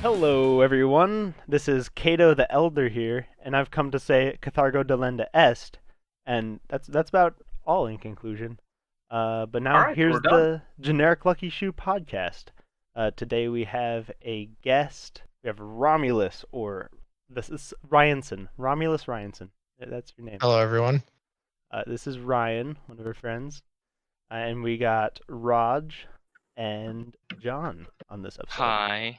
Hello, everyone. This is Cato the Elder here, and I've come to say Cathargo delenda est, and that's about all in conclusion. But now All right, here's we're done. the generic Lucky Shoe podcast. Today we have a guest. We have Romulus, or this is Ryanson. Romulus Ryanson. That's your name. Hello, everyone. This is Ryan, one of our friends, and we got Raj and John on this episode. Hi,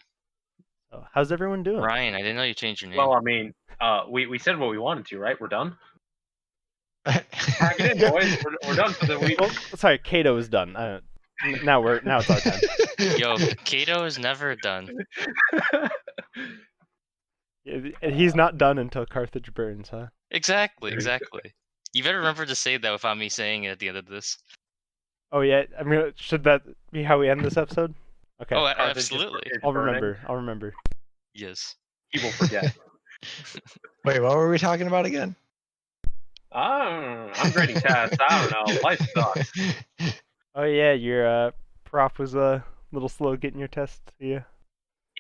So, how's everyone doing? Ryan. I didn't know you changed your name. Well, I mean, we said what we wanted to, right? We're done. Pack it in, boys. We're done for the week. Well, sorry, Cato is done. Now it's our time. Yo, Kato is never done. He's not done until Carthage burns, huh? Exactly. You better remember to say that without me saying it at the end of this. Oh yeah, I mean, should that be how we end this episode? Okay. Oh, Carthage is absolutely. I'll burning. remember. Yes. He will forget. Wait, what were we talking about again? I'm grading tests. I don't know. Life sucks. Oh yeah, your prof was a little slow getting your test to you.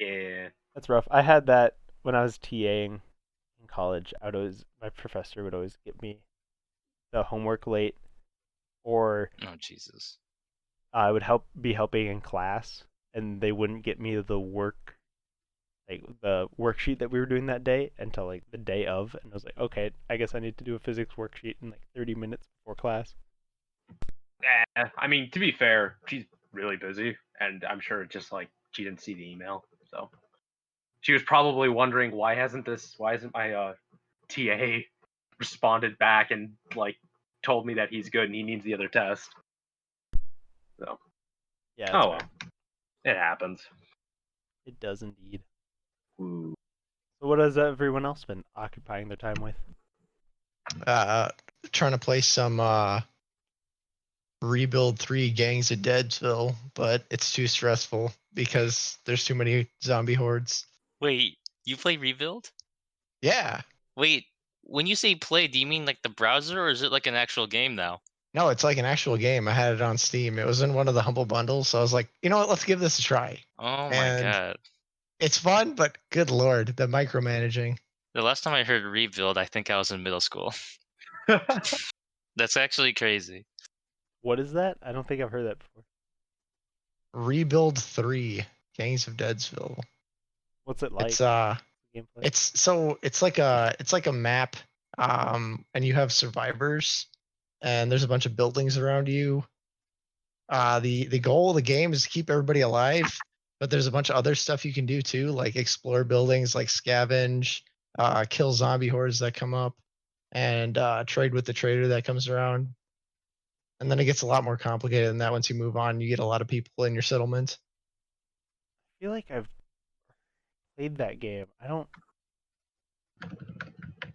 Yeah. That's rough. I had that when I was TAing in college. My professor would always get me the homework late, or Oh, Jesus. I would be helping in class, and they wouldn't get me the worksheet that we were doing that day until like the day of, and I was like, okay, I guess I need to do a physics worksheet in like 30 minutes before class. I mean, to be fair, she's really busy, and I'm sure just like she didn't see the email, so she was probably wondering why hasn't my TA responded back and like told me that he's good and he needs the other test. So Yeah, oh well, it happens. it does indeed. Ooh. So what has everyone else been occupying their time with? Trying to play some Rebuild 3 Gangs of Deadsville, but it's too stressful because there's too many zombie hordes. Wait, you play Rebuild? Yeah. Wait, when you say play, do you mean like the browser, or is it like an actual game now? No, it's like an actual game. I had it on Steam. It was in one of the Humble Bundles, so I was like, you know what, let's give this a try. Oh my And god. it's fun, but good lord, the micromanaging. The last time I heard Rebuild, I think I was in middle school. That's actually crazy. What is that? I don't think I've heard that before. Rebuild 3 Gangs of Deadsville. What's it like? It's gameplay? it's like a map, and you have survivors, and there's a bunch of buildings around you. The goal of the game is to keep everybody alive, but there's a bunch of other stuff you can do too, like explore buildings, like scavenge, kill zombie hordes that come up, and trade with the trader that comes around. And then it gets a lot more complicated than that. Once you move on, you get a lot of people in your settlement. I feel like I've played that game. I don't.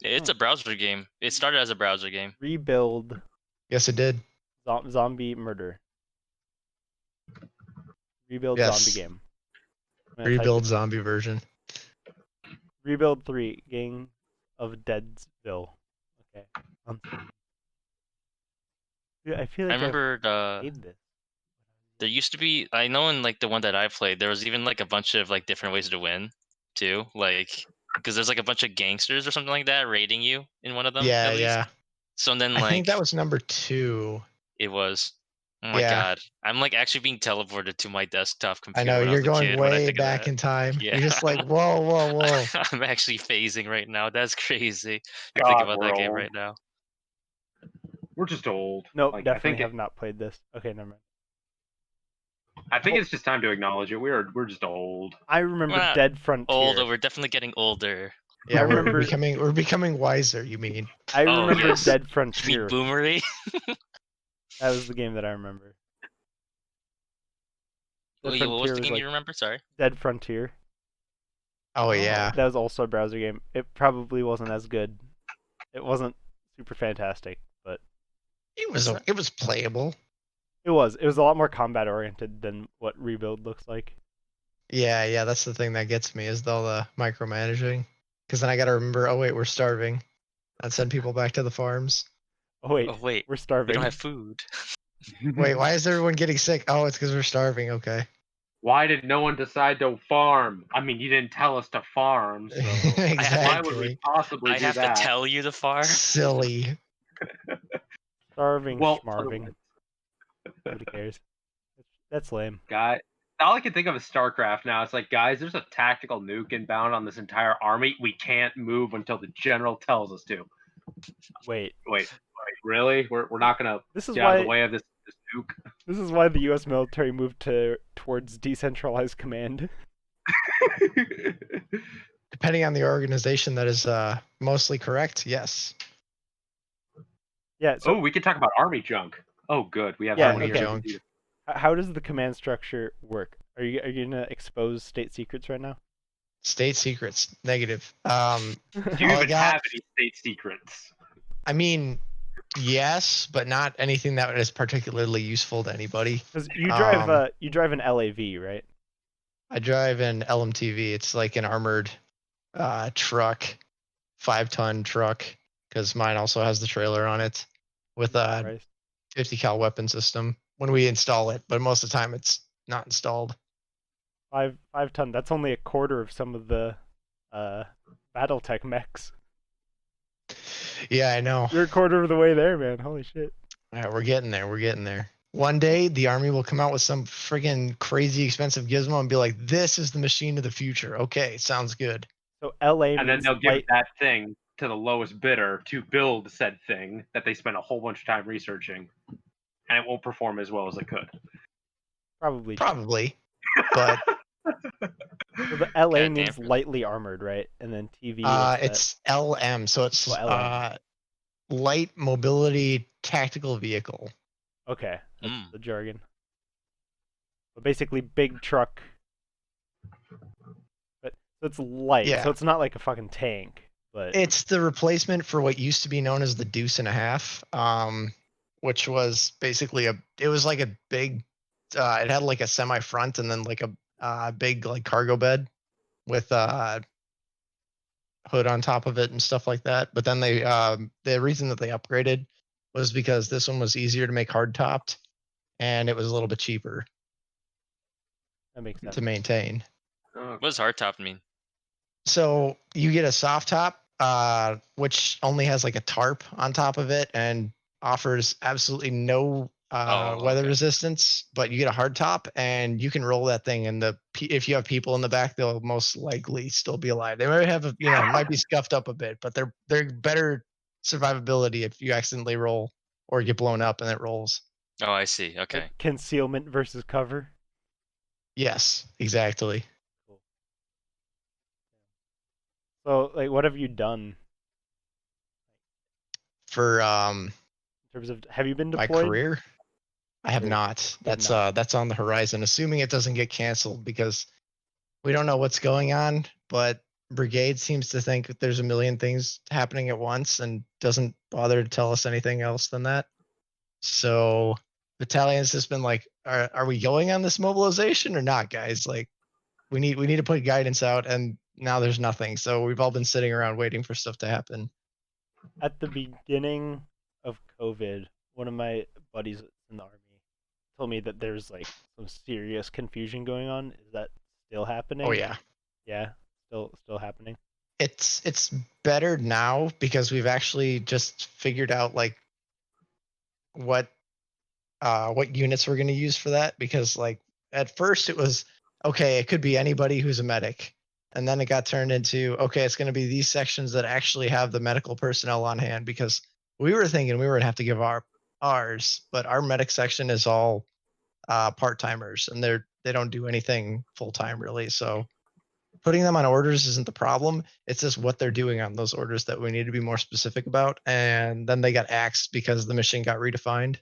It's a browser game. It started as a browser game. Rebuild Yes, it did. zombie murder. Rebuild Yes. zombie game. I'm gonna type Rebuild it. zombie version. Rebuild 3 Gang of Deadsville. Okay. Dude, I feel I like remember I've played this. there used to be, I know in like the one that I played, there was even like a bunch of like different ways to win too, like because there's like a bunch of gangsters or something like that raiding you in one of them. Yeah, at least. yeah. So then I think like that was number 2. it was. Oh my Yeah. god, I'm like actually being teleported to my desktop I computer know, when I you're was a going kid. When I way think of back that. in time. Yeah. You're just like, whoa, whoa, whoa. I'm actually phasing right now. That's crazy. I God, think about we're that game old. right now. We're just old. Nope, Like, definitely have not played this. Okay, never mind. I think it's just time to acknowledge it. We're just old. I remember We're not Dead Frontier. Older, we're definitely getting older. Yeah, I we're remember- we're becoming wiser, you mean. I Oh, remember yes. Dead You Frontier. mean boomery? That was the game that I remember. Dead Wait, what was Frontier the game like you remember? Sorry. Dead Frontier. Oh, yeah. That was also a browser game. It probably wasn't as good. It wasn't super fantastic, but It was playable. it was. It was a lot more combat oriented than what Rebuild looks like. Yeah, that's the thing that gets me is all the micromanaging. Because then I gotta remember, oh wait, we're starving. I'd send people back to the farms. Oh wait, Oh wait, we're we starving. don't have food. Wait, why is everyone getting sick? Oh, it's because we're starving, okay. Why did no one decide to farm? I mean, you didn't tell us to farm, so why would we Exactly. possibly I do have that? to tell you to far. Silly. Starving, Well, schmarving. Nobody cares. That's lame. guy, all I can think of is StarCraft now. It's like, guys, there's a tactical nuke inbound on this entire army. We can't move until the general tells us to. Wait. Wait, really? We're not gonna This is get out of the why way of this nuke? this is why the U.S. military moved towards decentralized command. Depending on the organization, that is mostly correct. Yes. Yeah. So Oh, we can talk about army junk. Oh, good. We have Yeah, someone Army here. junk. how does the command structure work? Are you gonna expose state secrets right now? State secrets. Negative. Do you all I even got- have any state secrets? I mean, yes, but not anything that is particularly useful to anybody. Because you Um, drive an LAV, right? I drive an LMTV. It's like an armored truck, 5-ton truck, because mine also has the trailer on it with a Christ. 50 cal weapon system when we install it, but most of the time it's not installed. 5 ton. That's only a quarter of some of the BattleTech mechs. Yeah, I know. You're a quarter of the way there, man. Holy shit. All right, we're getting there. We're getting there. One day, the army will come out with some friggin' crazy expensive gizmo and be like, "This is the machine of the future." Okay, sounds good. So LA And then means they'll give light. that thing to the lowest bidder to build said thing that they spent a whole bunch of time researching, and it won't perform as well as it could. Probably. Probably, but So the LA Goddamn. means lightly armored, right? And then TV. what's that? it's LM, so it's Oh, LM. light mobility tactical vehicle. Okay, that's Mm. the jargon. But basically, big truck. But so it's light, Yeah. so it's not like a fucking tank. But It's the replacement for what used to be known as the Deuce and a Half, which was basically it was like a big, it had like a semi front and then like a big like cargo bed with hood on top of it and stuff like that. But then the reason that they upgraded was because this one was easier to make hard topped and it was a little bit cheaper that makes sense. to maintain. What does hardtop mean? So you get a soft top, which only has like a tarp on top of it and offers absolutely no weather okay. resistance. But you get a hard top, and you can roll that thing. And if you have people in the back, they'll most likely still be alive. They might have might be scuffed up a bit, but they're better survivability if you accidentally roll or get blown up and it rolls. Oh, I see. Okay. Like concealment versus cover. Yes, exactly. So, like, what have you done For in terms of? Have you been my deployed? career, I have Or- not. You have That's not. that's on the horizon, assuming it doesn't get canceled because we don't know what's going on. But Brigade seems to think that there's a million things happening at once and doesn't bother to tell us anything else than that. So Battalion's just been like, are we going on this mobilization or not, guys? Like, we need to put guidance out, and now there's nothing. So we've all been sitting around waiting for stuff to happen. At the beginning of COVID, one of my buddies in the army told me that there's like some serious confusion going on. Is that still happening? Oh yeah. Yeah, still happening. It's better now because we've actually just figured out like what units we're going to use for that, because like at first it was okay, it could be anybody who's a medic, and then it got turned into okay, it's going to be these sections that actually have the medical personnel on hand, because we were thinking we were going to have to give ours, but our medic section is all part-timers and they don't do anything full-time really. So putting them on orders isn't the problem. It's just what they're doing on those orders that we need to be more specific about. And then they got axed because the mission got redefined.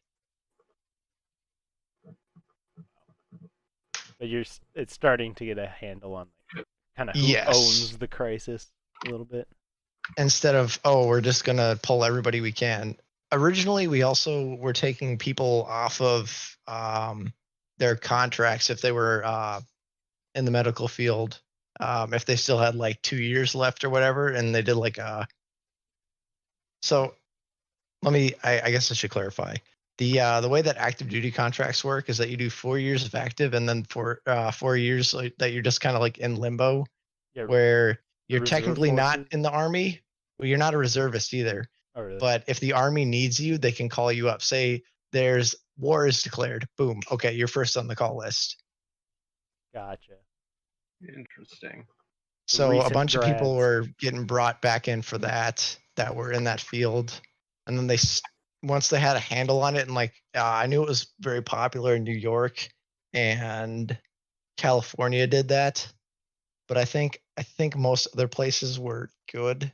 But it's starting to get a handle on like, kind of who Yes. owns the crisis a little bit. Instead of, oh, we're just going to pull everybody we can. Originally, we also were taking people off of their contracts if they were in the medical field, if they still had like 2 years left or whatever, and they did like a. So, I guess I should clarify. The way that active duty contracts work is that you do 4 years of active, and then 4 years that you're just kind of like in limbo, Yeah, where the you're reserve technically not forces. in the army. Well, you're not a reservist either. Oh, really? But if the army needs you, they can call you up. Say there's war is declared. Boom. Okay, you're first on the call list. Gotcha. Interesting. So a Recent bunch of people grads. were getting brought back in for that were in that field, and then once they had a handle on it, and like I knew it was very popular in New York and California did that, but I think most other places were good.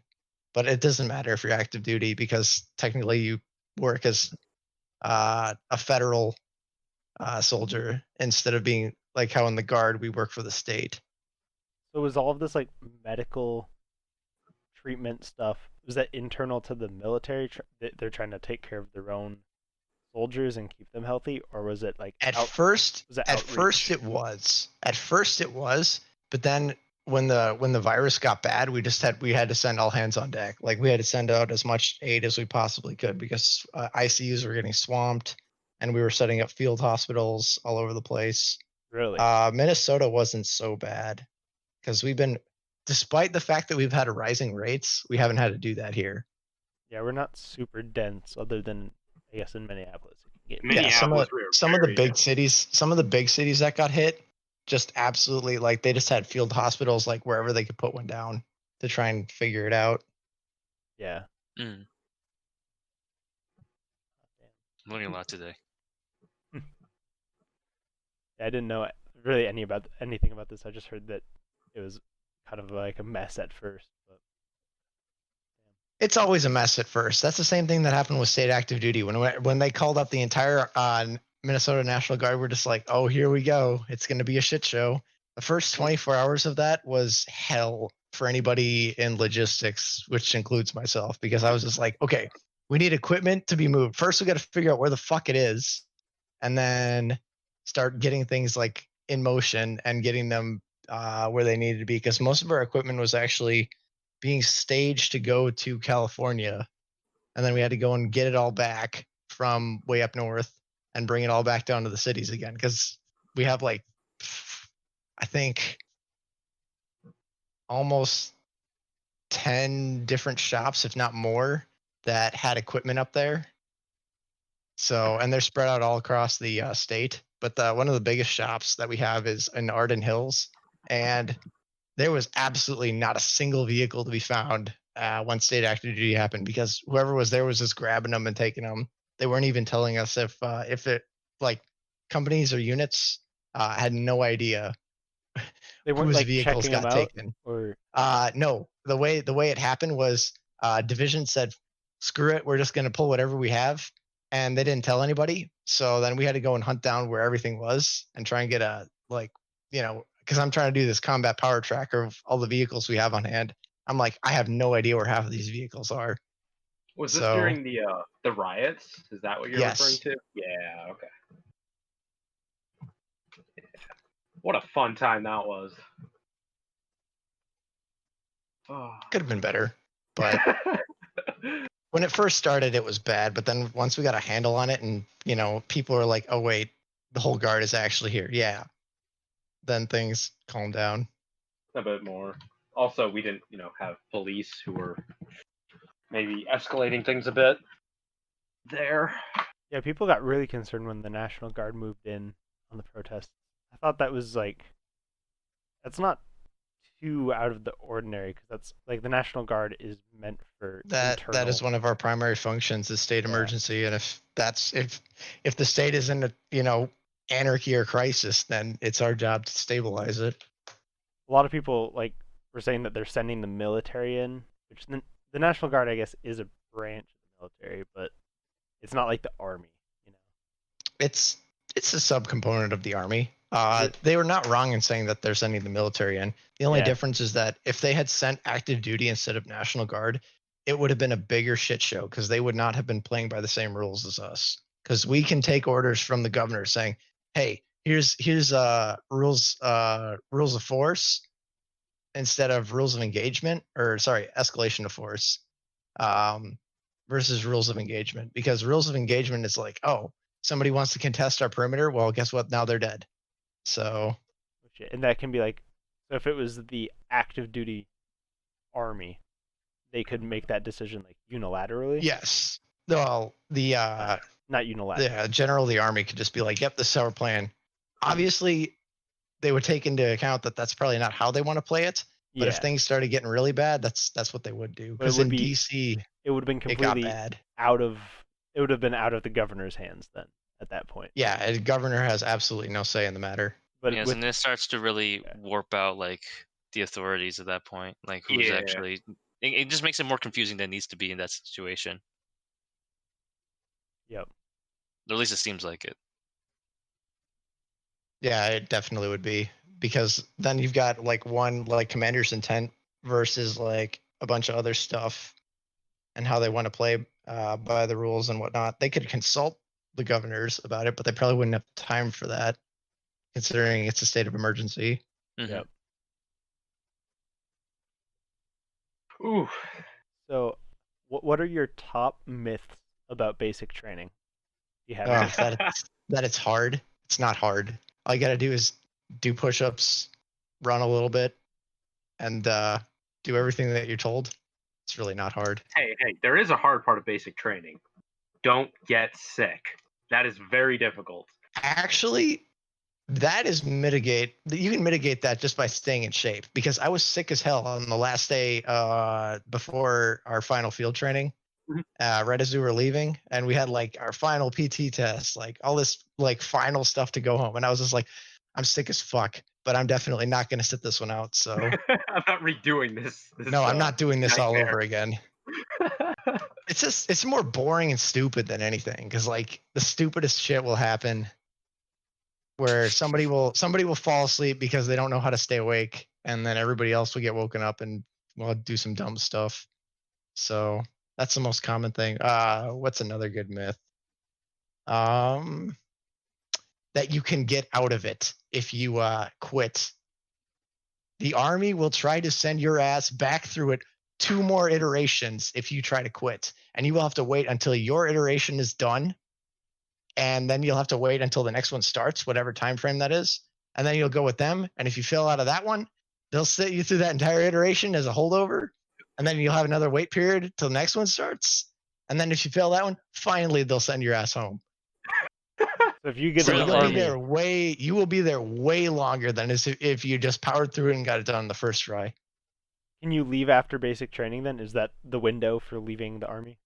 But it doesn't matter if you're active duty because technically you work as a federal soldier instead of being like how in the Guard we work for the state. So was all of this like medical treatment stuff? Was that internal to the military? They're trying to take care of their own soldiers and keep them healthy, or was it like At first outreach? it was. At first it was, but then when the virus got bad, we had to send all hands on deck. Like we had to send out as much aid as we possibly could because ICUs were getting swamped, and we were setting up field hospitals all over the place. Really? Minnesota wasn't so bad because despite the fact that we've had rising rates, we haven't had to do that here. Yeah, we're not super dense, other than I guess in Minneapolis. It can get Yeah, some of we were some of the very big dense. cities, that got hit, just absolutely like they just had field hospitals like wherever they could put one down to try and figure it out. yeah. Mm. I'm learning a lot today. I didn't know really anything about this. I just heard that it was kind of like a mess at first. But It's always a mess at first. That's the same thing that happened with state active duty when they called up the entire Minnesota National Guard. We're just like, oh, here we go. It's going to be a shit show. The first 24 hours of that was hell for anybody in logistics, which includes myself, because I was just like, okay, we need equipment to be moved. First, we got to figure out where the fuck it is, and then start getting things like in motion and getting them where they needed to be. Because most of our equipment was actually being staged to go to California, and then we had to go and get it all back from way up north and bring it all back down to the cities again because we have like I think almost 10 different shops, if not more, that had equipment up there. So, and they're spread out all across the state. But one of the biggest shops that we have is in Arden Hills, and there was absolutely not a single vehicle to be found when state active duty happened because whoever was there was just grabbing them and taking them. They weren't even telling us if it like companies or units had no idea they weren't whose like vehicles checking them got out, taken. or No, the way it happened was division said, "Screw it, we're just going to pull whatever we have," and they didn't tell anybody. So then we had to go and hunt down where everything was and try and get because I'm trying to do this combat power tracker of all the vehicles we have on hand. I'm like, I have no idea where half of these vehicles are. Was this So during the riots? Is that what you're referring yes, to? Yeah. Okay. Yeah. What a fun time that was. Oh. could have been better, but when it first started, it was bad. But then once we got a handle on it, and people are like, "Oh wait, the whole guard is actually here." Yeah, then things calmed down. A bit more. Also, we didn't, have police who were maybe escalating things a bit there. yeah, people got really concerned when the National Guard moved in on the protests. I thought that was like that's not too out of the ordinary because that's like the National Guard is meant for That is internal. one of our primary functions is state Yeah. emergency, and if the state is in a anarchy or crisis, then it's our job to stabilize it. A lot of people like were saying that they're sending the military in, which the National Guard, I guess, is a branch of the military, but it's not like the army, you know. It's a subcomponent of the army. Is it? They were not wrong in saying that they're sending the military in. The only Yeah. difference is that if they had sent active duty instead of National Guard, it would have been a bigger shit show because they would not have been playing by the same rules as us. Because we can take orders from the governor saying, "Hey, here's rules of force instead of rules of engagement, or sorry, escalation of force." versus rules of engagement, because rules of engagement is like, oh, somebody wants to contest our perimeter. Well, guess what? Now they're dead. So And that can be like, so if it was the active duty army, they could make that decision like unilaterally. yes, well, the Not unilaterally. general of the army could just be like, yep, this is our plan. Obviously, they would take into account that that's probably not how they want to play it. But if Yeah, things started getting really bad, that's what they would do. But it Because would in be- DC, it would have been it got completely bad. out of. It would have been out of the governor's hands then at that point. Yeah, a governor has absolutely no say in the matter. But Yes, with and it starts to really Yeah. warp out like the authorities at that point, like who's Yeah. actually. It just makes it more confusing than it needs to be in that situation. yep, Or at least it seems like it. Yeah, it definitely would be, because then you've got like one like commander's intent versus like a bunch of other stuff and how they want to play by the rules and whatnot. They could consult the governors about it, but they probably wouldn't have time for that, considering it's a state of emergency. Mhm. yep. Ooh. So, what are your top myths about basic training? Do you have Uh, any? that it's hard. It's not hard. All you got to do is do push-ups, run a little bit, and do everything that you're told. It's really not hard. Hey, there is a hard part of basic training. Don't get sick. That is very difficult. Actually, that is you can mitigate that just by staying in shape, because I was sick as hell on the last day before our final field training, right as we were leaving, and we had like our final PT test, like all this like final stuff to go home, and I was just like, I'm sick as fuck, but I'm definitely not going to sit this one out. So I'm not redoing this. no, I'm not doing this all nightmare. over again. It's more boring and stupid than anything, because like the stupidest shit will happen where somebody will fall asleep because they don't know how to stay awake, and then everybody else will get woken up and will do some dumb stuff. So that's the most common thing. What's another good myth? That you can get out of it if you quit. The army will try to send your ass back through it 2 more iterations if you try to quit, and you will have to wait until your iteration is done, and then you'll have to wait until the next one starts, whatever time frame that is, and then you'll go with them. And if you fail out of that one, they'll sit you through that entire iteration as a holdover, and then you'll have another wait period till the next one starts. And then if you fail that one, finally they'll send your ass home. So if you get So in the you'll Really? be army, there you will be there way longer than if you just powered through it and got it done the first try. can you leave after basic training? Then is that the window for leaving the army?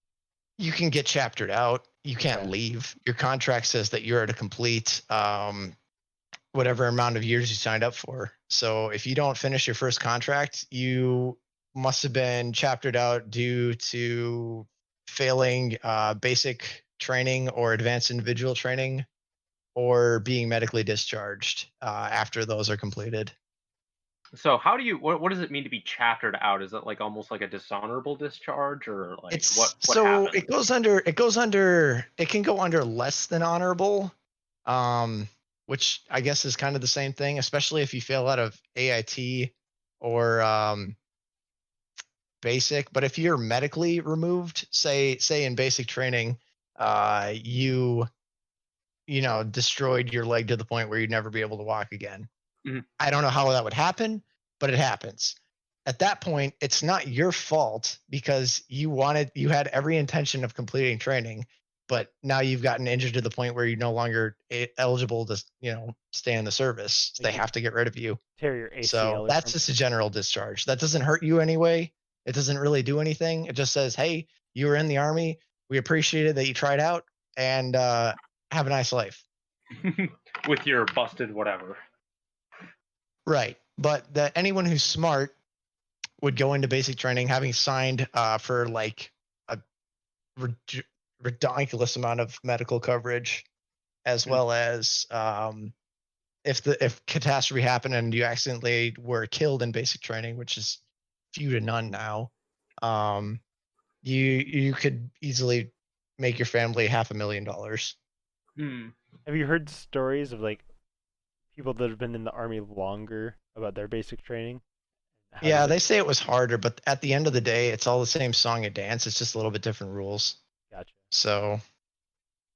You can get chaptered out. You can't Okay. leave. Your contract says that you're to complete whatever amount of years you signed up for. So if you don't finish your first contract, you must have been chaptered out due to failing basic training or advanced individual training, or being medically discharged after those are completed. So how do you? What does it mean to be chaptered out? Is it like almost like a dishonorable discharge, or like It's what so happens? it can go under less than honorable, which I guess is kind of the same thing, especially if you fail out of AIT or basic. But if you're medically removed, say in basic training, you destroyed your leg to the point where you'd never be able to walk again. Mhm. I don't know how that would happen, but it happens. At that point, it's not your fault, because you had every intention of completing training, but now you've gotten injured to the point where you're no longer eligible to, stay in the service. So Like they you have to get rid of you. tear your ACL So or that's something. just a general discharge. That doesn't hurt you anyway. It doesn't really do anything. It just says, hey, you were in the army. We appreciated that you tried out, and have a nice life. With your busted whatever. Right. But anyone who's smart would go into basic training having signed for like a ridiculous amount of medical coverage, as well as if catastrophe happened and you accidentally were killed in basic training, which is few to none now, you could easily make your family $500,000. Hmm. Have you heard stories of like people that have been in the army longer about their basic training? Yeah, they say it was harder, but at the end of the day, it's all the same song and dance. It's just a little bit different rules. So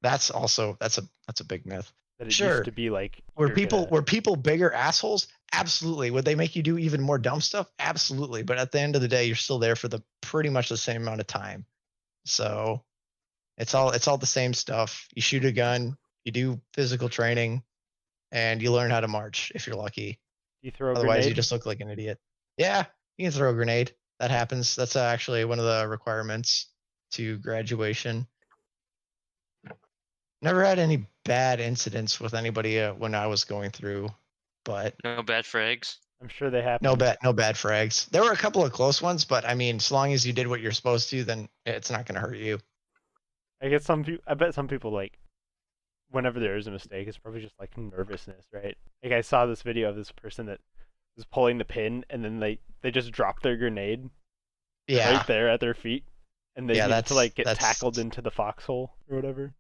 that's a big myth. That it Sure. used to be like Were you're people gonna- were people bigger assholes? Absolutely. Would they make you do even more dumb stuff? Absolutely. But at the end of the day, you're still there for the pretty much the same amount of time. So it's all the same stuff. You shoot a gun, you do physical training, and you learn how to march if you're lucky. you throw a Otherwise, you grenade? just look like an idiot. Yeah, you can throw a grenade. That happens. That's actually one of the requirements to graduation. Never had any bad incidents with anybody when I was going through, but No bad frags. I'm sure they happen. no bad frags. There were a couple of close ones, but I mean, as long as you did what you're supposed to, then it's not going to hurt you. I guess I bet some people like whenever there is a mistake, it's probably just like nervousness, right? Like I saw this video of this person that was pulling the pin, and then they just dropped their grenade Yeah, right there at their feet, and they Yeah, needed to like get that's- tackled into the foxhole or whatever.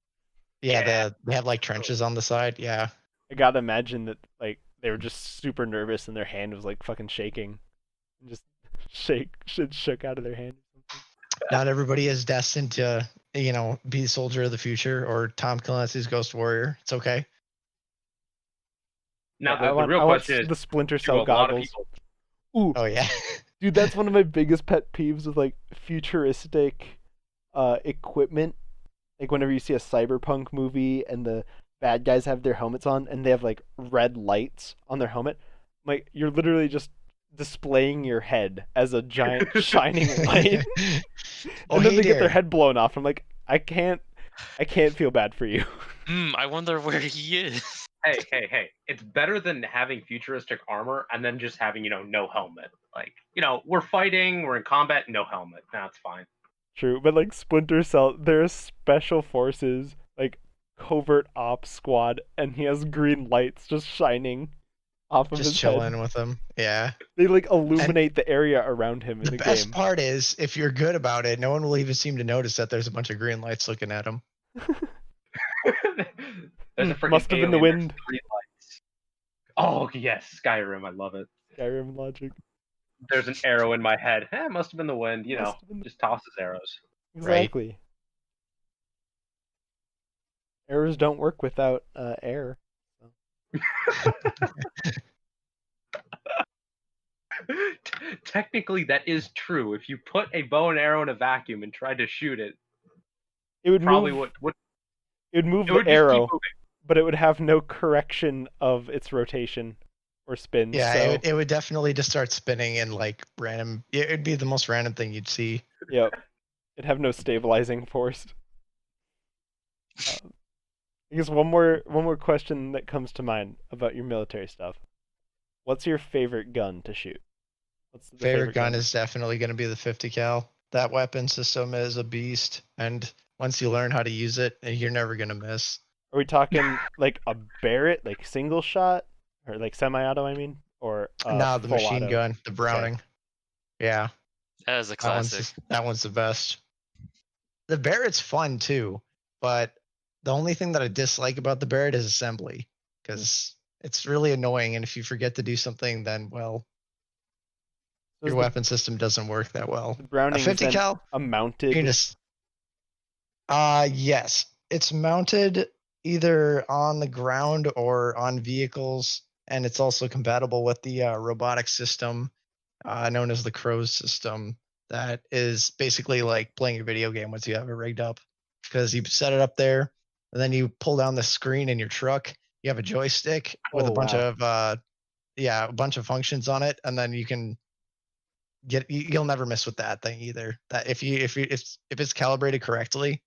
yeah. They have like trenches on the side. Yeah, I gotta imagine that like they were just super nervous and their hand was like fucking shaking, and just shit shook out of their hand. not everybody is destined to be the soldier of the future or Tom Clancy's Ghost Warrior. It's okay. Now I the want, real I want question is, the Splinter do a Cell lot of goggles. people Ooh, Oh yeah. dude, that's one of my biggest pet peeves with like futuristic equipment. Like whenever you see a cyberpunk movie and the bad guys have their helmets on and they have like red lights on their helmet, like you're literally just displaying your head as a giant shining light, Oh, and then hey they get their there. head blown off. I'm like, I can't feel bad for you. I wonder where he is. hey, it's better than having futuristic armor and then just having, no helmet. Like, we're fighting, we're in combat, no helmet. That's fine. True, but like Splinter Cell, there's special forces, like covert ops squad, and he has green lights just shining off of Just his chilling head. with them. Yeah. They like illuminate the area around him in The the best game. part is if you're good about it, no one will even seem to notice that there's a bunch of green lights looking at them. There's a freaking Must have been the alien, wind. there's 3 lights. Oh yes, Skyrim, I love it. Skyrim logic. There's an arrow in my head. It must have been the wind, Must have been the- just tosses arrows. Exactly. Arrows don't work without air. Technically, that is true. If you put a bow and arrow in a vacuum and tried to shoot it, It would probably move. would It would move it would the just keep arrow, moving. but it would have no correction of its rotation or spin. Yeah, so it would definitely just start spinning and like random. It'd be the most random thing you'd see. yep, it'd have no stabilizing force. I guess one more question that comes to mind about your military stuff. What's your favorite gun to shoot? What's the Favorite gun is definitely going to be the 50 cal. That weapon system is a beast, and once you learn how to use it, you're never going to miss. Are we talking like a Barrett, like single shot, or like semi-auto? I mean, or No, the full machine auto? gun, the Browning. Yeah, That is a classic. that one's the best. The Barrett's fun too, but the only thing that I dislike about the Barrett is assembly, because it's really annoying, and if you forget to do something, then well, So is your weapon system doesn't work that well. the A Browning 50 cal, a you mounted. can just yes, it's mounted either on the ground or on vehicles, and it's also compatible with the robotic system known as the Crows system. That is basically like playing a video game once you have it rigged up, because you set it up there, and then you pull down the screen in your truck. You have a joystick with Oh, a bunch wow. of a bunch of functions on it, and then you can you'll never miss with that thing either. That if it's calibrated correctly,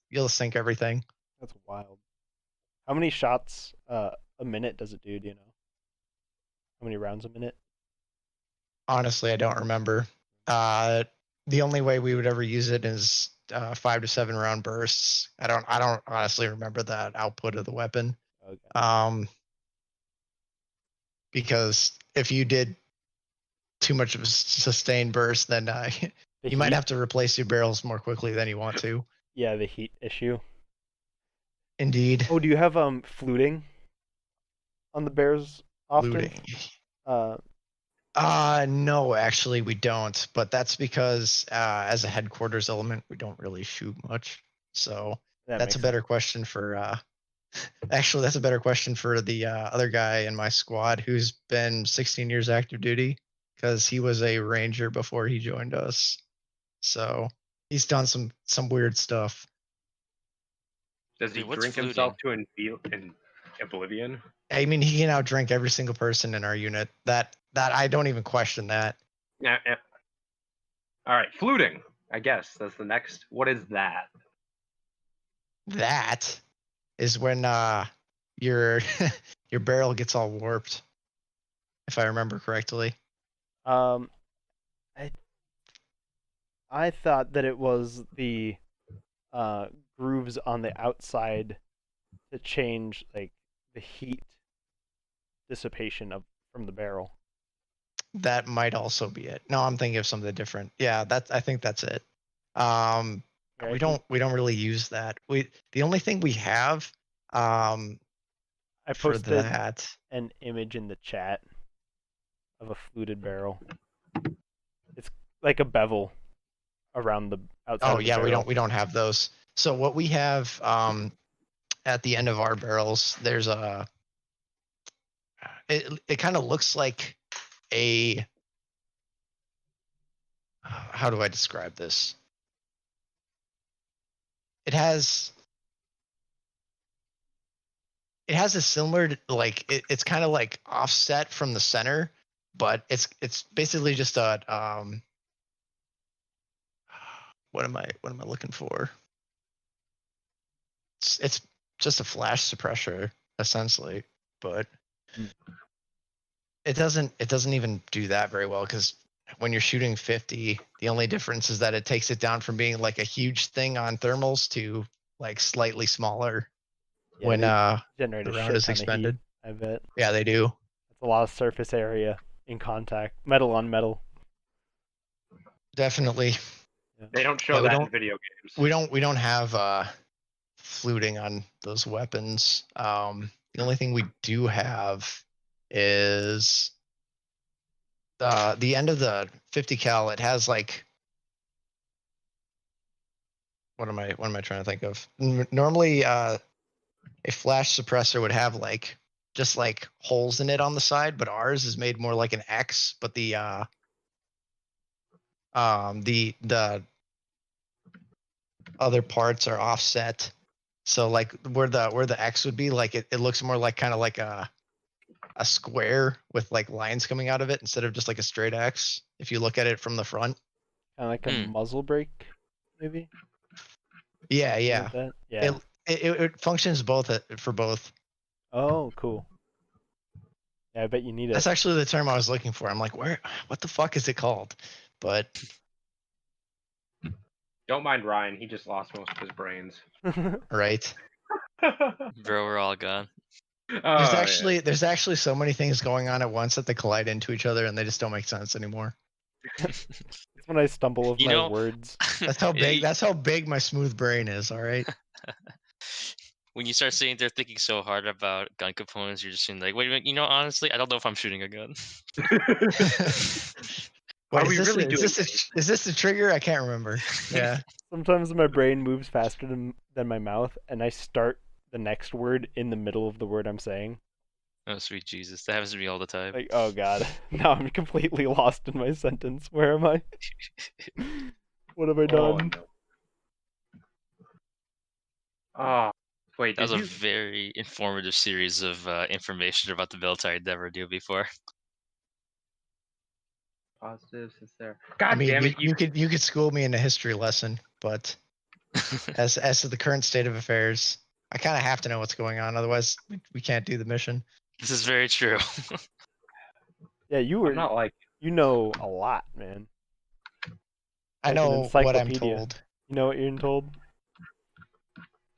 you'll sync everything. That's wild. How many shots a minute does it do? Do you know? How many rounds a minute? Honestly, I don't remember. The only way we would ever use it is 5 to 7 round bursts. I don't honestly remember that output of the weapon. Okay. Because if you did too much of a sustained burst, then The you might heat? have to replace your barrels more quickly than you want to. Yeah, the heat issue. Indeed. Oh, do you have fluting on the bears often? Looting. Uh, No, actually we don't. But that's because as a headquarters element, we don't really shoot much. So That that's makes a sense. better question for. Actually, that's a better question for the other guy in my squad who's been 16 years active duty because he was a ranger before he joined us. So he's done some weird stuff. Does he Wait, what's drink fluting? himself to in oblivion? I mean, he can outdrink every single person in our unit. That I don't even question that. Yeah. All right, fluting. I guess that's the next. What is that? That is when your your barrel gets all warped, if I remember correctly. Um, I thought that it was the uh, grooves on the outside to change like the heat dissipation of from the barrel. That might also be it. No, I'm thinking of something different. Yeah, I think that's it. Um, Here, we don't really use that. The only thing we have I for posted that. an image in the chat of a fluted barrel. It's like a bevel around the outside Oh of the yeah, barrel. we don't have those. So what we have at the end of our barrels, there's a. It kind of looks like a. How do I describe this? It has a similar it's kind of like offset from the center, but it's basically just a what am I looking for? It's just a flash suppressor essentially, but Mm. it doesn't even do that very well because when you're shooting 50, the only difference is that it takes it down from being like a huge thing on thermals to like slightly smaller Yeah, when they generate the a round shit is ton of heat. expended. I bet Yeah, they do. it's a lot of surface area in contact, metal on metal. Definitely. They don't show Yeah, that in video games. we don't have fluting on those weapons. The only thing we do have is the end of the 50 cal. It has like what am I trying to think of? Normally, a flash suppressor would have like just like holes in it on the side, but ours is made more like an X. But the other parts are offset. So like where the X would be, like it looks more like kind of like a square with like lines coming out of it instead of just like a straight X. If you look at it from the front. Kind of like a muzzle brake, maybe. Yeah, Something yeah. like that. Yeah. It functions both for both. Oh, cool. Yeah, I bet you need it. That's actually the term I was looking for. I'm like, what the fuck is it called? But Don't mind Ryan. He just lost most of his brains. right. Bro, we're all gone. There's actually so many things going on at once that they collide into each other and they just don't make sense anymore. It's when I stumble with You my know, words. That's how big my smooth brain is, all right? when you start sitting there thinking so hard about gun components, you're just saying like, wait a minute, honestly, I don't know if I'm shooting a gun. Wait, Are we really doing is this the trigger? I can't remember. Yeah. Sometimes my brain moves faster than my mouth, and I start the next word in the middle of the word I'm saying. Oh, sweet Jesus. That happens to me all the time. Like, oh god, now I'm completely lost in my sentence. Where am I? What have I done? no. Oh, wait, That was did a you? very informative series of information about the military I'd never knew before. Positives is there. God I mean, damn it! you could school me in a history lesson, but as to the current state of affairs, I kind of have to know what's going on. Otherwise, we can't do the mission. This is very true. Yeah, I'm not like. you know a lot, man. I Like an know what I'm encyclopedia. told. You know what you're told?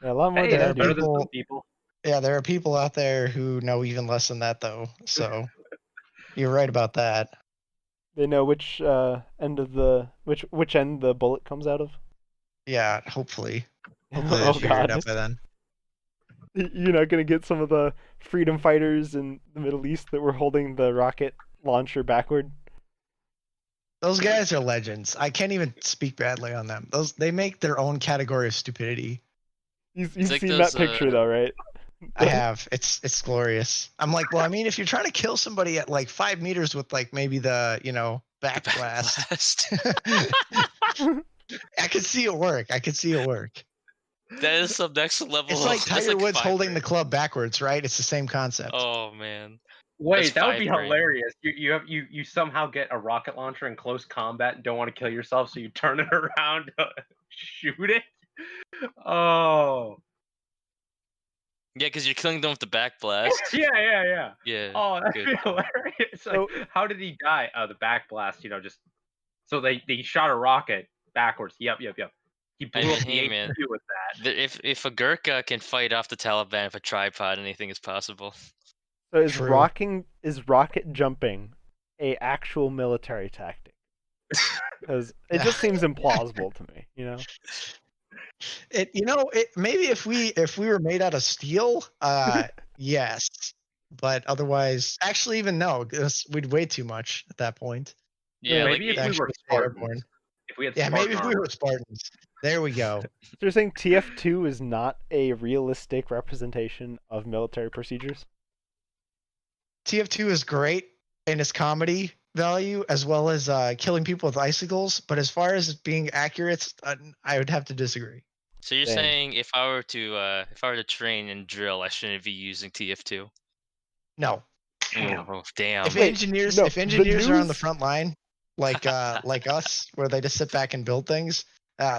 Yeah, a lot more Hey, than I that's better do. than some people. Yeah, there are people out there who know even less than that, though. So you're right about that. They know which end of the which end the bullet comes out of. Yeah, hopefully they Oh figure it god, out by then. you're not gonna get some of the freedom fighters in the Middle East that were holding the rocket launcher backward. Those guys are legends. I can't even speak badly on them. They make their own category of stupidity. You've like seen those, that picture though, right? I have. It's glorious. I'm like, well, I mean, if you're trying to kill somebody at like 5 meters with like maybe the back blast, I could see it work. That is some next level. It's like That's Tiger like Woods fine holding the print. club backwards, right? It's the same concept. Oh man. Wait, that would fine be print. hilarious. You somehow get a rocket launcher in close combat and don't want to kill yourself, so you turn it around to shoot it. Oh. Yeah, because you're killing them with the back blast. Yeah. Yeah. Oh, that'd good. be hilarious. Like, So- how did he die? Oh, the back blast. Just so they shot a rocket backwards. Yep. He blew mean, up the hey, man. APU with that. If a Gurkha can fight off the Taliban with a tripod, anything is possible. So is True. rocket jumping a actual military tactic? Because it just seems implausible to me, you know. Maybe if we were made out of steel, yes, but otherwise, actually, even no, we'd weigh too much at that point. Yeah, like Maybe if we actually were stay airborne. Spartans. If we had Yeah, maybe Spartan if we armor. were Spartans. There we go. So you're saying TF2 is not a realistic representation of military procedures? TF2 is great in its comedy value as well as killing people with icicles, but as far as being accurate, I would have to disagree. so you're Same. saying if I were to train and drill, I shouldn't be using TF2? No. Oh, damn. If Wait, engineers no, if the engineers are on the news- front line, like us, where they just sit back and build things,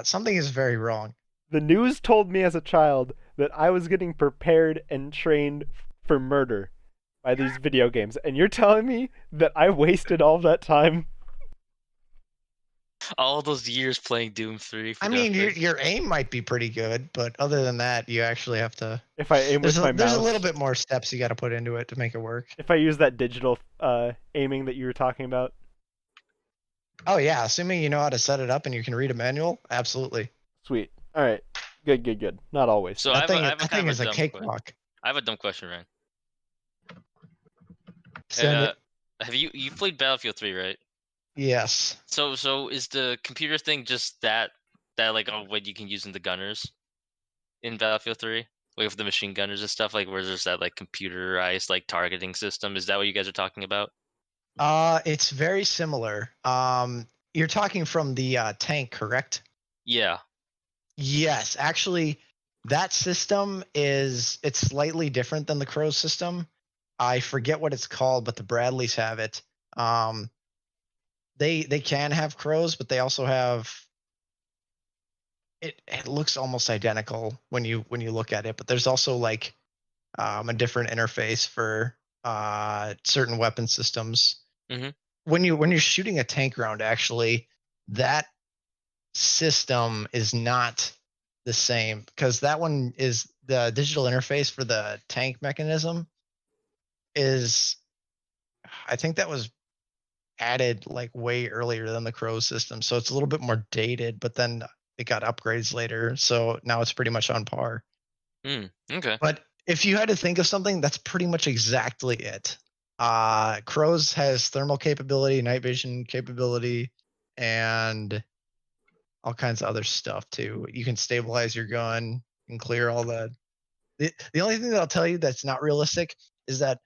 something is very wrong. The news told me as a child that I was getting prepared and trained for murder by these video games, and you're telling me that I wasted all that time? All those years playing Doom 3. For I mean, nothing. your aim might be pretty good, but other than that, you actually have to. If I aim with my There's mouse, a little bit more steps you got to put into it to make it work. if I use that digital aiming that you were talking about. Oh yeah, assuming you know how to set it up and you can read a manual, absolutely. Sweet. All right. Good. Not always. So That thing that thing is a cakewalk. I have a dumb question, Ryan. Send it. Have you played Battlefield 3, right? Yes. So is the computer thing just that like what you can use in the gunners in Battlefield 3? Like with the machine gunners and stuff, like where there's that like computerized like targeting system. Is that what you guys are talking about? It's very similar. You're talking from the tank, correct? Yeah. Yes, actually, that system it's slightly different than the Crow system. I forget what it's called, but the Bradleys have it. They can have Crows, but they also have. It looks almost identical when you look at it, but there's also like a different interface for certain weapon systems. Mhm. When you're shooting a tank round, actually, that system is not the same because that one is the digital interface for the tank mechanism is, I think that was added like way earlier than the Crow system, so it's a little bit more dated, but then it got upgrades later, so now it's pretty much on par. Okay. But if you had to think of something, that's pretty much exactly it. Crows has thermal capability, night vision capability, and all kinds of other stuff too. You can stabilize your gun and clear all the only thing that I'll tell you that's not realistic is that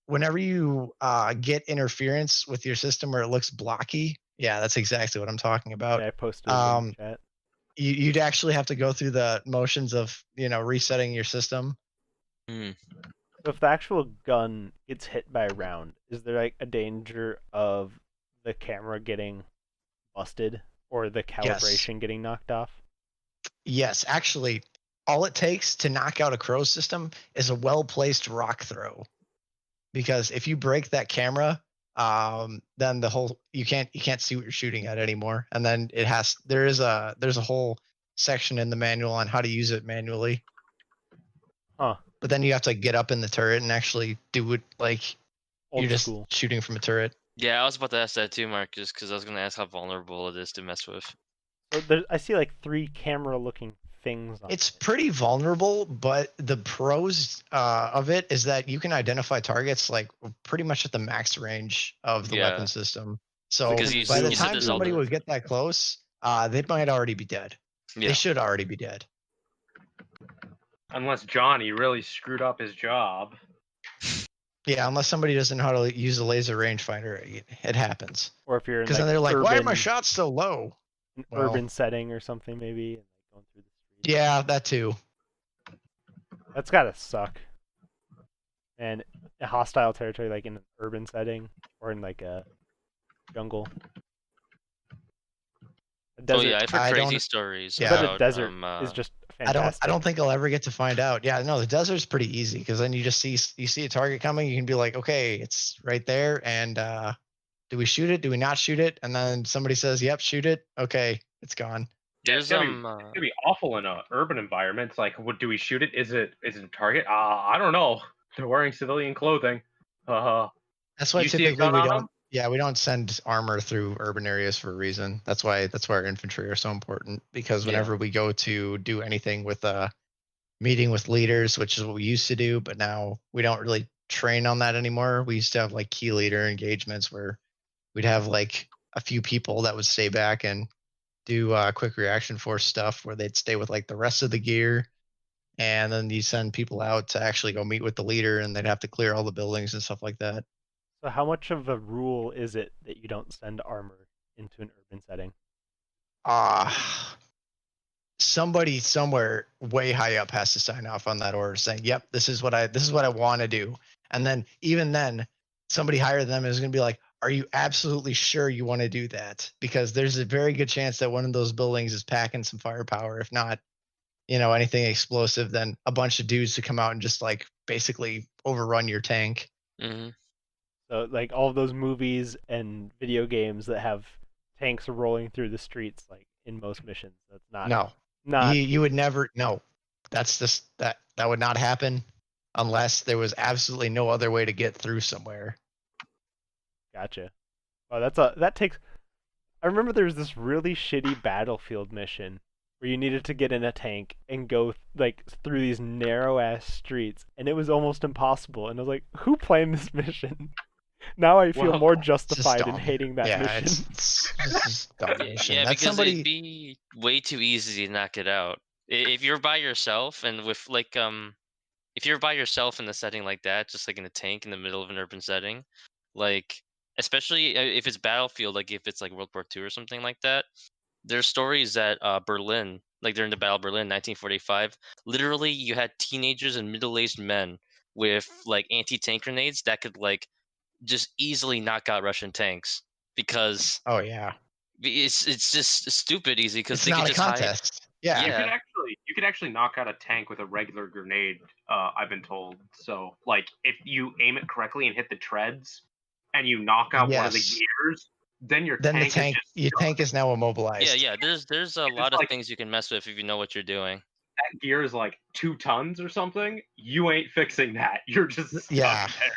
whenever you get interference with your system where it looks blocky, yeah, that's exactly what I'm talking about. Yeah, I posted it in the chat. You'd actually have to go through the motions of resetting your system. So if the actual gun gets hit by a round, is there like a danger of the camera getting busted or the calibration getting knocked off? Yes, actually, all it takes to knock out a Crow system is a well-placed rock throw. Because if you break that camera, then you can't see what you're shooting at anymore. And then there's a whole section in the manual on how to use it manually. Huh. But then you have to get up in the turret and actually do it like Old you're just school. shooting from a turret. Yeah, I was about to ask that too, Marcus, because I was gonna ask how vulnerable it is to mess with. So I see like 3 camera-looking things on It's it. pretty vulnerable, but the pros of it is that you can identify targets like pretty much at the max range of the weapon system. So Because you by the said time there's somebody all would get that close, they might already be dead. yeah. They should already be dead. Unless Johnny really screwed up his job. Yeah, unless somebody doesn't know how to use a laser rangefinder, it happens. Or if you're in Because like then they're like, "Why are my urban, shots so low?" an Well, urban setting or something maybe, and like going through the streets. yeah, that too. That's gotta suck. And a hostile territory like in an urban setting or in like a jungle. A Oh desert. yeah, I've heard I crazy don't. stories I bet a Yeah, about desert is just I fantastic. don't think I'll ever get to find out. Yeah, no, the desert's pretty easy because then you just see a target coming, you can be like, okay, it's right there, and do we shoot it? Do we not shoot it? And then somebody says, "Yep, shoot it." Okay, it's gone. Yeah, it's there's gonna be awful in a urban environment. It's like, what do we shoot it? Is it a target? I don't know. They're wearing civilian clothing. That's why You see a typically gun we on don't. them? Yeah, we don't send armor through urban areas for a reason. That's why our infantry are so important because whenever we go to do anything with meeting with leaders, which is what we used to do, but now we don't really train on that anymore. We used to have like key leader engagements where we'd have like a few people that would stay back and do quick reaction force stuff where they'd stay with like the rest of the gear, and then you send people out to actually go meet with the leader, and they'd have to clear all the buildings and stuff like that. So how much of a rule is it that you don't send armor into an urban setting? Somebody somewhere way high up has to sign off on that order saying, "Yep, this is what I want to do." And then even then, somebody higher than them is going to be like, "Are you absolutely sure you want to do that?" Because there's a very good chance that one of those buildings is packing some firepower. If not, anything explosive, then a bunch of dudes to come out and just like basically overrun your tank. hmm So like all of those movies and video games that have tanks rolling through the streets, like in most missions, that's No, not you would never. No, that's just that would not happen unless there was absolutely no other way to get through somewhere. gotcha. Oh, that takes. I remember there was this really shitty battlefield mission where you needed to get in a tank and go like through these narrow ass streets, and it was almost impossible. And I was like, who planned this mission? Now I feel Well, more It's just justified in dumb. hating that Yeah, mission. it's just dumb mission. Yeah, That's because it'd somebody. be way too easy to knock it out. If you're by yourself and with like if you're by yourself in a setting like that, just like in a tank in the middle of an urban setting, like especially if it's battlefield, like if it's like World War II or something like that, there's stories that Berlin, like during the Battle of Berlin, 1945, literally you had teenagers and middle-aged men with like anti-tank grenades that could like just easily knock out Russian tanks because Oh yeah, it's just stupid easy because it's they could not a just hide. contest. Yeah, Yeah, You could actually knock out a tank with a regular grenade. I've been told. So like if you aim it correctly and hit the treads, and you knock out one of the yes. gears, then your Then tank is just your tank is now yeah, immobilized. yeah. There's a if it's lot of like things you can mess with if you know what you're doing. that gear is like 2 tons or something. You ain't fixing that. You're just stuck Yeah, there.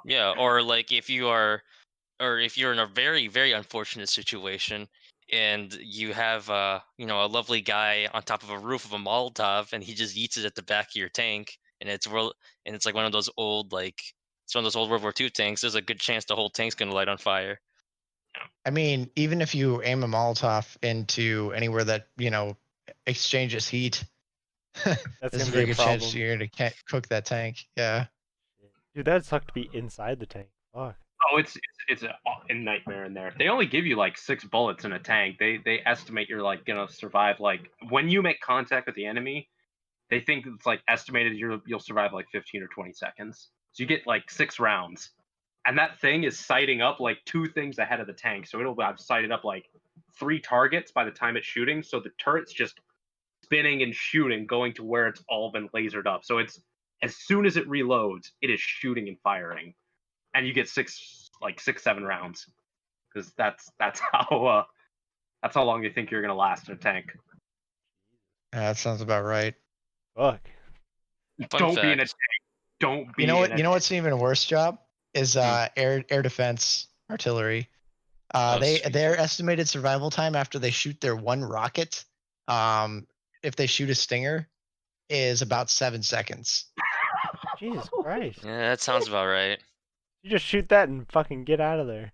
Yeah, or like if you are, or if you're in a very very unfortunate situation and you have a lovely guy on top of a roof of a Molotov and he just yeets it at the back of your tank and it's like one of those old it's one of those old World War II tanks. There's a good chance the whole tank's gonna light on fire. I mean, even if you aim a Molotov into anywhere that exchanges heat, That's there's gonna a be very a good chance problem. you're gonna cook that tank. Yeah. Dude, that'd suck to be inside the tank. Fuck. Oh, it's a nightmare in there. They only give you like 6 bullets in a tank. They estimate you're like gonna survive like when you make contact with the enemy. They think it's like estimated you'll survive like 15 or 20 seconds. So you get like 6 rounds, and that thing is sighting up like 2 things ahead of the tank. So it'll have sighted up like 3 targets by the time it's shooting. So the turret's just spinning and shooting, going to where it's all been lasered up. So it's as soon as it reloads, it is shooting and firing, and you get 6, 7 rounds because that's how long you think you're gonna last in a tank. That sounds about right. Fuck. Fun Don't be in a fact. tank. Don't be You know in what? a You know tank. what's an even worse job is air defense artillery. Oh, Their estimated survival time after they shoot their one rocket, if they shoot a Stinger, is about 7 seconds. Jesus Christ. yeah, that sounds about right. You just shoot that and fucking get out of there.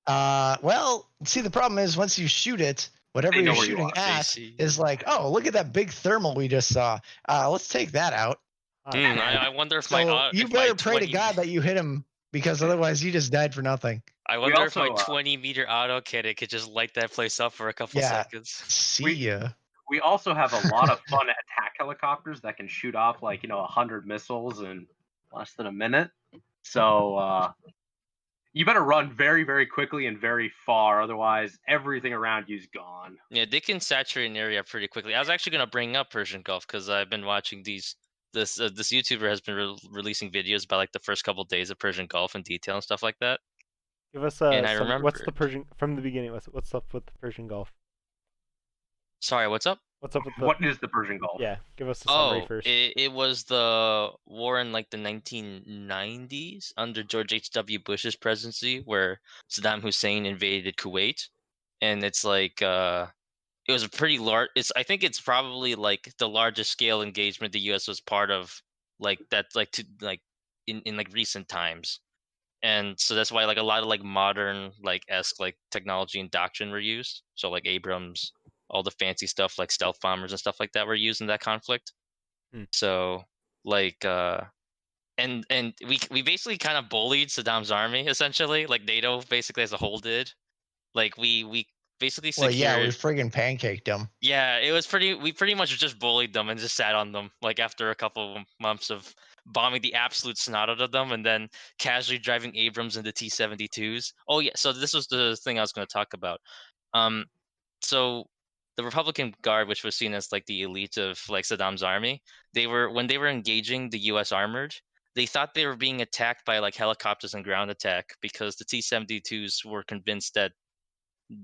Well, see, the problem is once you shoot it, whatever They know you're where you shooting are. They at see is you. like, oh, look at that big thermal we just saw. Let's take that out. I wonder if So you if my better pray to 20 God that you hit him, because otherwise you just died for nothing. I We wonder if my also 20-meter auto cannon could just light that place up for a couple Yeah. seconds. See We- ya. we also have a lot of fun attack helicopters that can shoot off like 100 missiles in less than a minute. So you better run very, very quickly and very far, otherwise everything around you's gone. Yeah, they can saturate an area pretty quickly. I was actually gonna bring up Persian Gulf because I've been watching this YouTuber has been releasing videos about like the first couple days of Persian Gulf in detail and stuff like that. Give us And I what's the remembered. Persian from the beginning? What's up with the Persian Gulf? Sorry, what's up? What's up with the? What is the Persian Gulf? Yeah, give us a summary Oh, first. it was the war in like the 1990s under George H.W. Bush's presidency, where Saddam Hussein invaded Kuwait, and it's like it was a pretty large. I think it's probably like the largest scale engagement the U.S. was part of, like that, in like recent times, and so that's why like a lot of like modern like esque like technology and doctrine were used. So like Abrams, all the fancy stuff like stealth bombers and stuff like that were used in that conflict. Hmm. So like and we basically kind of bullied Saddam's army essentially, like NATO basically as a whole did. Like we basically Well, yeah, we secured. friggin' pancaked him. Yeah, it was pretty. We pretty much just bullied them and just sat on them. Like after a couple of months of bombing the absolute snot out of them, and then casually driving Abrams into T-72s. Oh yeah, so this was the thing I was going to talk about. Um, so the Republican Guard, which was seen as like the elite of like Saddam's army, when they were engaging the U.S. armored, they thought they were being attacked by like helicopters and ground attack because the T-72s were convinced that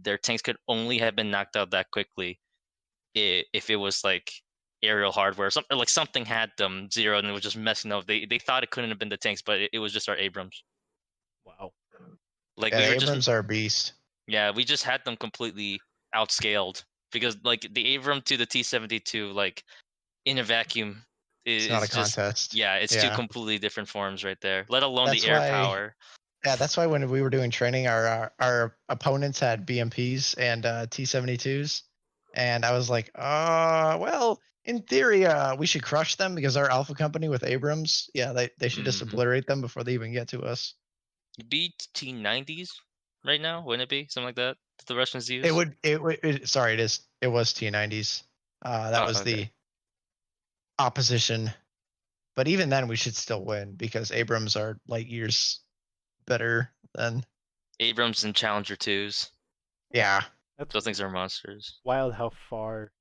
their tanks could only have been knocked out that quickly if it was like aerial hardware or something, like something had them zeroed and it was just messing up. They thought it couldn't have been the tanks, but it was just our Abrams. Wow. Like Yeah, we the were just Abrams are a beast. we just had them completely outscaled because like the Abram to the T-72 like in a vacuum It's not a is just contest. it's two Yeah. completely different forms right there. Let alone the That's air why. power. Yeah, that's why when we were doing training, our opponents had BMPs and T-72s, and I was like, well, in theory, we should crush them because our Alpha Company with Abrams, yeah, they should just Mhm. obliterate them before they even get to us. Be T-90s right now, wouldn't it be something like that the Russians use? Sorry, it was T-90s. That was Okay. the opposition, but even then, we should still win because Abrams are light years better than. Abrams and Challenger 2s. Yeah. That's Those things are monsters. wild how far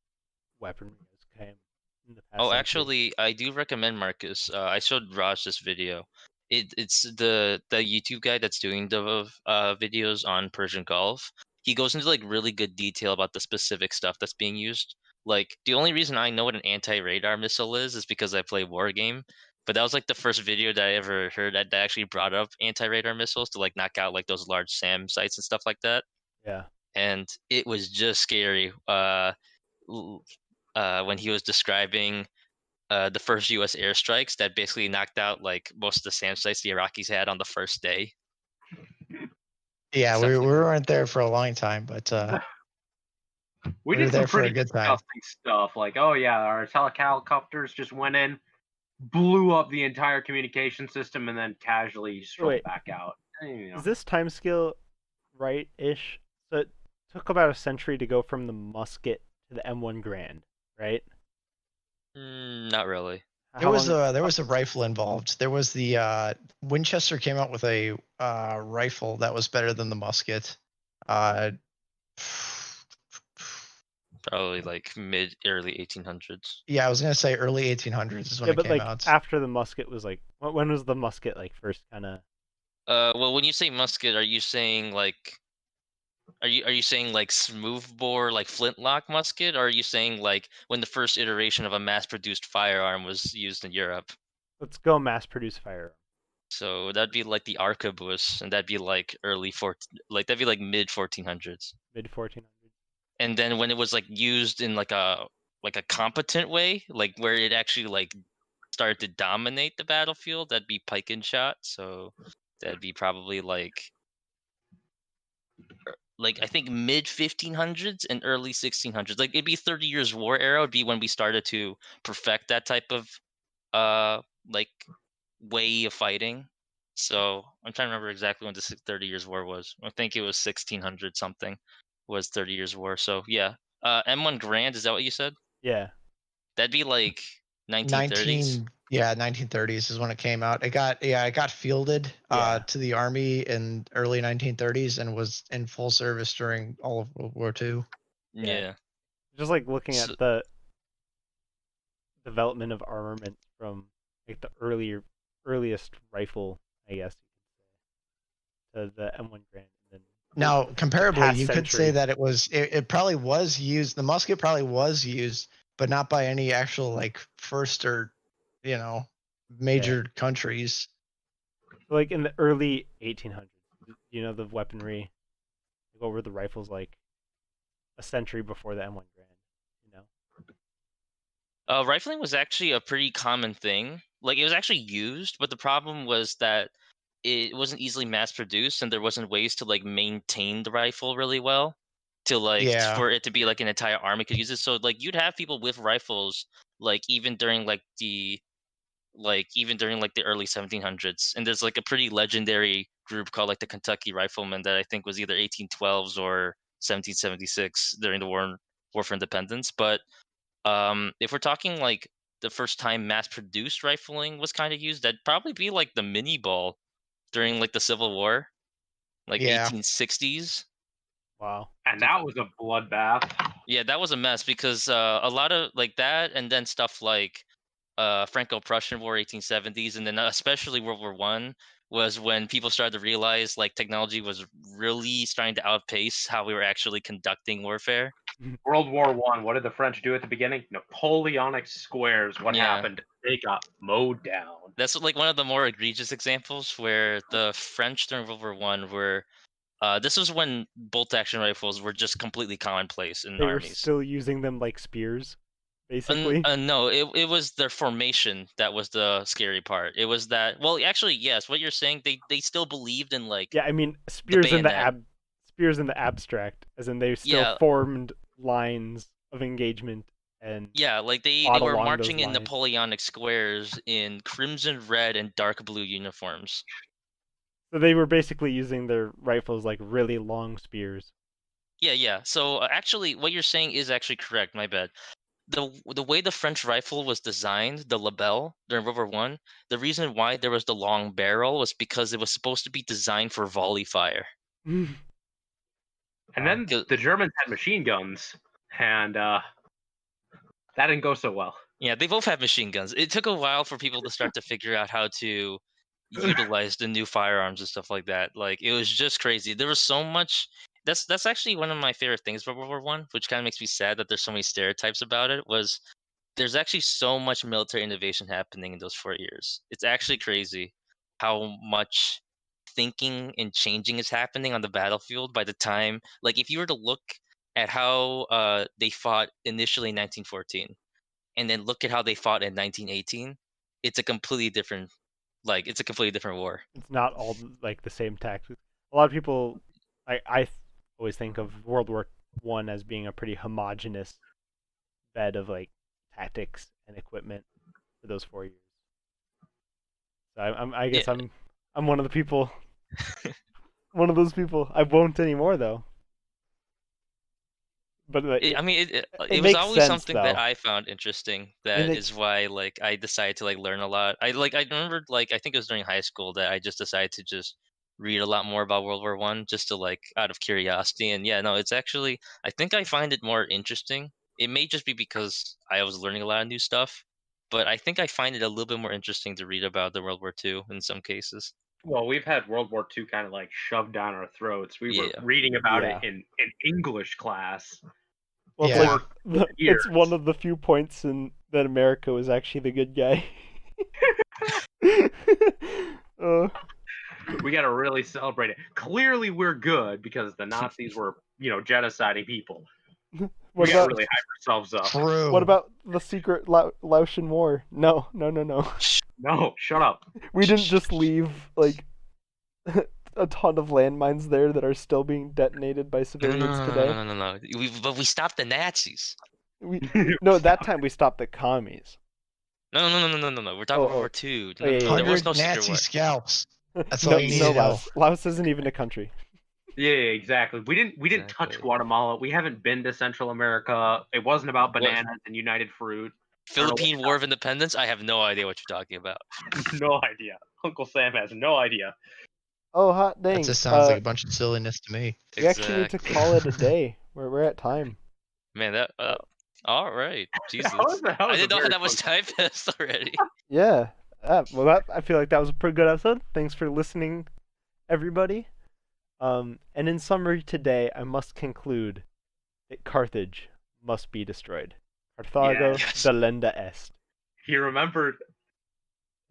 weaponry has came in the past Oh, century. actually, I do recommend Marcus. I showed Raj this video. It's the YouTube guy that's doing the videos on Persian Gulf. He goes into like really good detail about the specific stuff that's being used. Like the only reason I know what an anti-radar missile is because I play War Game. But that was like the first video that I ever heard that actually brought up anti-radar missiles to like knock out like those large SAM sites and stuff like that. Yeah. And it was just scary. When he was describing the first U.S. airstrikes that basically knocked out like most of the SAM sites the Iraqis had on the first day. Yeah, It's we definitely weren't there for a long time, but We we were did some there for a pretty good time. disgusting stuff. Like, oh yeah, our helicopters just went in, blew up the entire communication system, and then casually strolled Wait. back out. You know. Is this time scale right-ish? So it took about a century to go from the musket to the M1 Grand, right? not really. There was long? a rifle involved. There was the Winchester came out with a rifle that was better than the musket. Probably like mid early 1800s. Yeah, I was gonna say early 1800s is when Yeah, it but came like out. after the musket was like, when was the musket like first kind of? Well, when you say musket, are you saying like are you saying like smoothbore like flintlock musket, or are you saying like when the first iteration of a mass-produced firearm was used in Europe? Let's go mass-produce firearm. So that'd be like the arquebus, and that'd be like that'd be like mid 1400s. Mid 1400s. And then when it was like used in like a competent way, like where it actually like started to dominate the battlefield, that'd be pike and shot. So that'd be probably like like I think mid 1500s and early 1600s. Like it'd be 30 Years War era would be when we started to perfect that type of like way of fighting. So I'm trying to remember exactly when the 30 Years War was. I think it was 1600 something was 30 Years War. So yeah, M1 Grand, is that what you said? Yeah. That'd be like 1930s. 1930s is when it came out. It got fielded Yeah. to the army in early 1930s and was in full service during all of World War II. Yeah. Just like looking So, at the development of armament from like the earliest rifle, I guess you could say, to the M1 Grand, and then Now, the comparably, past you could say century. that it probably was used. The musket probably was used, but not by any actual like first or major countries. Like in the early 1800s, the weaponry. What were the rifles like a century before the M1 Grand? You know. Rifling was actually a pretty common thing. Like it was actually used, but the problem was that it wasn't easily mass produced, and there wasn't ways to like maintain the rifle really well to like Yeah, for it to be like an entire army could use it. So like you'd have people with rifles like even during like the early 1700s, and there's like a pretty legendary group called like the Kentucky Riflemen that I think was either 1812s or 1776 during the war for independence. But if we're talking like the first time mass produced rifling was kind of used, that'd probably be like the mini ball during like the Civil War, like yeah, 1860s. Wow. And that was a bloodbath. Yeah, that was a mess because a lot of like that, and then stuff like Franco-Prussian War, 1870s, and then especially World War One was when people started to realize like technology was really starting to outpace how we were actually conducting warfare. World War One. What did the French do at the beginning? Napoleonic squares. What Yeah. happened? They got mowed down. That's like one of the more egregious examples where the French during World War One were. This was when bolt-action rifles were just completely commonplace in They were armies. still using them like spears, basically. No, it was their formation that was the scary part. It was that. Well, actually, yes. What you're saying, they still believed in like Yeah, I mean the bayonet. spears in the abstract, as in they still Yeah, formed lines of engagement and yeah. Like they fought were along those marching in lines. Napoleonic squares in crimson, red, and dark blue uniforms. So they were basically using their rifles like really long spears. Yeah, yeah. So actually, what you're saying is actually correct. My bad. The way the French rifle was designed, the Lebel during World War One, the reason why there was the long barrel was because it was supposed to be designed for volley fire. And Wow. then the Germans had machine guns, and that didn't go so well. Yeah, they both have machine guns. It took a while for people to start to figure out how to utilize the new firearms and stuff like that. Like it was just crazy. There was so much. That's actually one of my favorite things about World War One, which kind of makes me sad that there's so many stereotypes about it. Was there's actually so much military innovation happening in those 4 years. It's actually crazy how much thinking and changing is happening on the battlefield by the time, like, if you were to look at how they fought initially in 1914 and then look at how they fought in 1918, it's a completely different, it's a completely different war. It's not all like the same tactics. A lot of people, always think of World War One as being a pretty homogenous bed of like tactics and equipment for those 4 years. So I Yeah, guess I'm one of the people, one of those people. I won't anymore though. But I mean, it it was makes always sense something that though. I found interesting. I mean, That is why, like, I decided to like learn a lot. I remembered, like, I think it was during high school that I just decided to just read a lot more about World War One, just to like out of curiosity. And yeah, no, it's actually I think I find it more interesting. It may just be because I was learning a lot of new stuff, but I think I find it a little bit more interesting to read about the World War Two in some cases. Well, we've had World War II kind of like shoved down our throats. We were Yeah. reading about it yeah. in English class Well, it's Yeah. for like years. it's one of the few points in that America was actually the good guy. uh, We got to really celebrate it. Clearly, we're good because the Nazis were, genociding people. what We got to about really hype ourselves up. True. what about the secret Laotian War? No. No, shut up. We didn't just leave like a ton of landmines there that are still being detonated by No, civilians today. no. But we stopped the Nazis. No, that time we stopped the commies. No. We're talking Oh, World War II. Oh, yeah, There was 100 no secret Nazi war. scalps. That's no, all you need no, to know. Laos. Laos isn't even a country. Yeah, exactly. We didn't touch Exactly. Guatemala. We haven't been to Central America. It wasn't about What? bananas and United Fruit. I don't know Philippine War of Independence? I have no idea what you're talking about. No idea. Uncle Sam has no idea. Oh, hot That dang. just sounds like a bunch of silliness to me. We actually need to call it a day. We're at time. Man, that. All right. Jesus. That I was a didn't know very that was fun- typist already. Yeah. Well, I feel like that was a pretty good episode. Thanks for listening, everybody. And in summary today, I must conclude that Carthage must be destroyed. Carthago Yes. delenda est. He remembered.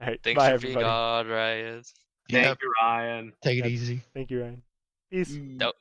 All right, Thanks bye, for everybody. being on, Ryan. Yep. Thank you, Ryan. Take it Yep. easy. Thank you, Ryan. Peace. That,